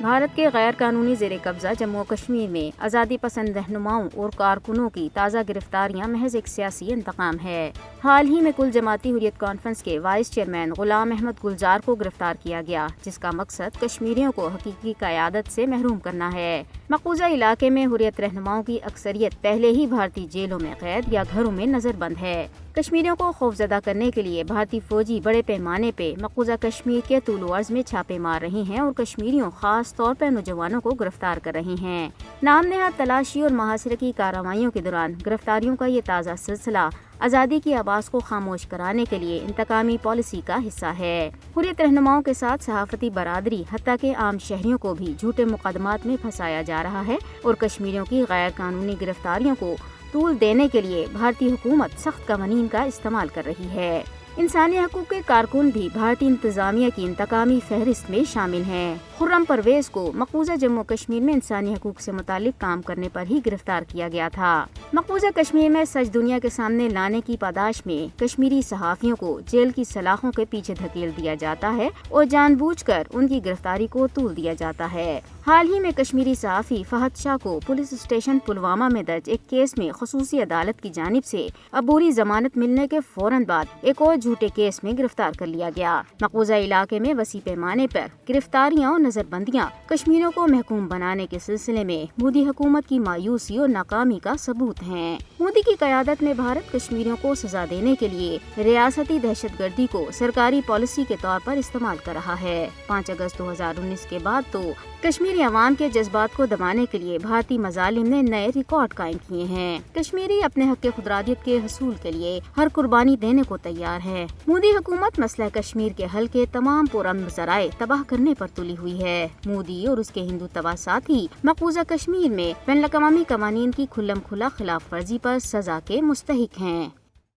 بھارت کے غیر قانونی زیر قبضہ جموں و کشمیر میں آزادی پسند رہنماؤں اور کارکنوں کی تازہ گرفتاریاں محض ایک سیاسی انتقام ہے۔ حال ہی میں کل جماعتی حریت کانفرنس کے وائس چیئرمین غلام احمد گلزار کو گرفتار کیا گیا، جس کا مقصد کشمیریوں کو حقیقی قیادت سے محروم کرنا ہے۔ مقبوضہ علاقے میں حریت رہنماؤں کی اکثریت پہلے ہی بھارتی جیلوں میں قید یا گھروں میں نظر بند ہے۔ کشمیریوں کو خوفزدہ کرنے کے لیے بھارتی فوجی بڑے پیمانے پہ مقبوضہ کشمیر کے طول و عرض میں چھاپے مار رہے ہیں اور کشمیریوں خاص طور پر نوجوانوں کو گرفتار کر رہے ہیں۔ نام نہاد تلاشی اور محاصرے کی کارروائیوں کے دوران گرفتاریوں کا یہ تازہ سلسلہ آزادی کی آواز کو خاموش کرانے کے لیے انتقامی پالیسی کا حصہ ہے۔ حریت رہنماؤں کے ساتھ صحافتی برادری حتیٰ کہ عام شہریوں کو بھی جھوٹے مقدمات میں پھنسایا جا رہا ہے اور کشمیریوں کی غیر قانونی گرفتاریوں کو طول دینے کے لیے بھارتی حکومت سخت قوانین کا استعمال کر رہی ہے۔ انسانی حقوق کے کارکن بھی بھارتی انتظامیہ کی انتقامی فہرست میں شامل ہیں۔ خرم پرویز کو مقبوضہ جموں کشمیر میں انسانی حقوق سے متعلق کام کرنے پر ہی گرفتار کیا گیا تھا۔ مقبوضہ کشمیر میں سچ دنیا کے سامنے لانے کی پاداش میں کشمیری صحافیوں کو جیل کی سلاخوں کے پیچھے دھکیل دیا جاتا ہے اور جان بوجھ کر ان کی گرفتاری کو طول دیا جاتا ہے۔ حال ہی میں کشمیری صحافی فہد شاہ کو پولیس اسٹیشن پلوامہ میں درج ایک کیس میں خصوصی عدالت کی جانب سے عبوری ضمانت ملنے کے فوراً بعد ایک اور جھوٹے کیس میں گرفتار کر لیا گیا۔ مقبوضہ علاقے میں وسیع پیمانے پر گرفتاریاں اور نظر بندیاں کشمیریوں کو محکوم بنانے کے سلسلے میں مودی حکومت کی مایوسی اور ناکامی کا ثبوت ہیں۔ مودی کی قیادت میں بھارت کشمیریوں کو سزا دینے کے لیے ریاستی دہشت گردی کو سرکاری پالیسی کے طور پر استعمال کر رہا ہے۔ 5 اگست 2019 کے بعد تو کشمیری عوام کے جذبات کو دبانے کے لیے بھارتی مظالم نے نئے ریکارڈ قائم کیے ہیں۔ کشمیری اپنے حق خودارادیت کے حصول کے لیے ہر قربانی دینے کو تیار ہے۔ مودی حکومت مسئلہ کشمیر کے حل کے تمام پرامن ذرائع تباہ کرنے پر تلی ہوئی ہے۔ مودی اور اس کے ہندوتوا ساتھی مقبوضہ کشمیر میں بین الاقوامی قوانین کی کھلم کھلا خلاف ورزی پر سزا کے مستحق ہیں۔